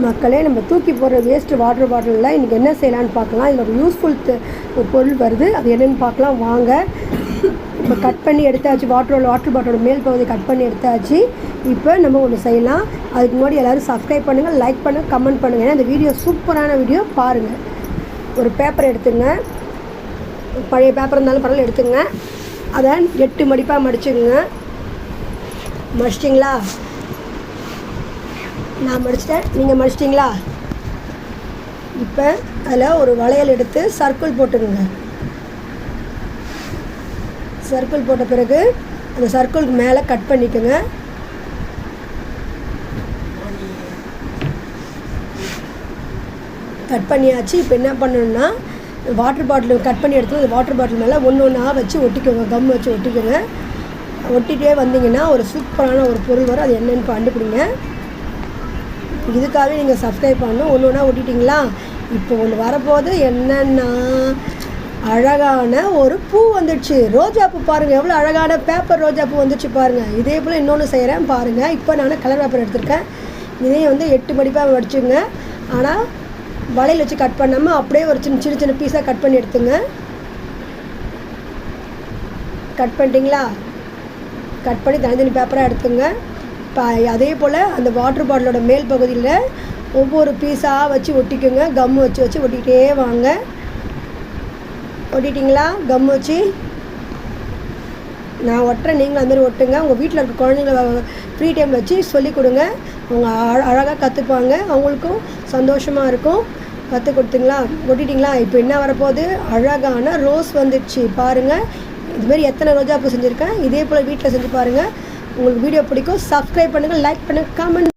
மக்களே, நம்ம தூக்கி போடுற வேஸ்ட்டு வாட்டர் பாட்டிலில் இன்றைக்கி என்ன செய்யலான்னு பார்க்கலாம். இதில் ஒரு யூஸ்ஃபுல் ஒரு பொருள் வருது, அது என்னென்னு பார்க்கலாம் வாங்க. இப்போ கட் பண்ணி எடுத்தாச்சு, வாட்டர் பாட்டிலோட மேல் பகுதி கட் பண்ணி எடுத்தாச்சு. இப்போ நம்ம ஒன்று செய்யலாம். அதுக்கு முன்னாடி எல்லோரும் சப்ஸ்கிரைப் பண்ணுங்கள், லைக் பண்ணுங்கள், கமெண்ட் பண்ணுங்கள். ஏன்னா இந்த வீடியோ சூப்பரான வீடியோ பாருங்கள். ஒரு பேப்பர் எடுத்துங்க, பழைய பேப்பர் இருந்தாலும் பரவாயில்ல எடுத்துங்க. அதை 8 மடிப்பாக மடிச்சுங்க. மடிச்சிட்டிங்களா? நான் மடிச்சிட்டேன், நீங்கள் மடிச்சிட்டிங்களா? இப்போ அதில் ஒரு வளையல் எடுத்து சர்க்கிள் போட்டுக்குங்க. சர்க்கிள் போட்ட பிறகு அந்த சர்க்கிளுக்கு மேலே கட் பண்ணிக்கோங்க. கட் பண்ணியாச்சு. இப்போ என்ன பண்ணணுன்னா, வாட்டர் பாட்டில் கட் பண்ணி எடுத்து அந்த வாட்டர் பாட்டில் மேலே ஒன்றா வச்சு ஒட்டிக்கோங்க. கம் வச்சு ஒட்டிக்கோங்க. ஒட்டிகிட்டே வந்தீங்கன்னா ஒரு சூப்பரான ஒரு பொருள் வரும். அது என்னென்னு கண்டுபிடிங்க. இதுக்காகவே நீங்கள் சப்ஸ்கிரைப் பண்ணணும். ஒன்றா ஒட்டிட்டிங்களா? இப்போ ஒன்று வரப்போது என்னென்னா, அழகான ஒரு பூ வந்துடுச்சு. ரோஜா பூ பாருங்கள், எவ்வளோ அழகான பேப்பர் ரோஜா பூ வந்துடுச்சு பாருங்கள். இதே போல் இன்னொன்று செய்கிறேன் பாருங்கள். இப்போ நான் கலர் பேப்பர் எடுத்திருக்கேன். இதையும் 8 மடிப்பாக வடிச்சுங்க. ஆனால் வளையல் வச்சு கட் பண்ணாமல் அப்படியே ஒரு சின்ன சின்ன பீஸாக கட் பண்ணி எடுத்துங்க. கட் பண்ணிட்டீங்களா? கட் பண்ணி தனித்தனி பேப்பராக எடுத்துங்க. இப்போ அதே போல் அந்த வாட்டர் பாட்டிலோட மேல் பகுதியில் ஒவ்வொரு பீஸாக வச்சு ஒட்டிக்கோங்க. கம் வச்சு ஒட்டிக்கிட்டே வாங்க. ஒட்டிட்டிங்களா? கம் வச்சு நான் ஒட்டுறேன், நீங்களும் அதுமாதிரி ஒட்டுங்க. உங்கள் வீட்டில் இருக்க குழந்தைங்கள ஃப்ரீ டைமில் வச்சு சொல்லிக் கொடுங்க. அவங்க அழகாக கற்றுப்பாங்க, அவங்களுக்கும் சந்தோஷமாக இருக்கும். கற்றுக் கொடுத்தீங்களா? ஒட்டிட்டிங்களா? இப்போ என்ன வரப்போகுது, அழகான ரோஸ் வந்துடுச்சு பாருங்கள். இதுமாரி எத்தனை ரோஜா பூ செஞ்சுருக்கேன். இதே போல் வீட்டில் செஞ்சு பாருங்கள். உங்களுக்கு வீடியோ பிடிக்கும். சப்ஸ்கிரைப் பண்ணுங்கள், லைக் பண்ணுங்கள், கமெண்ட்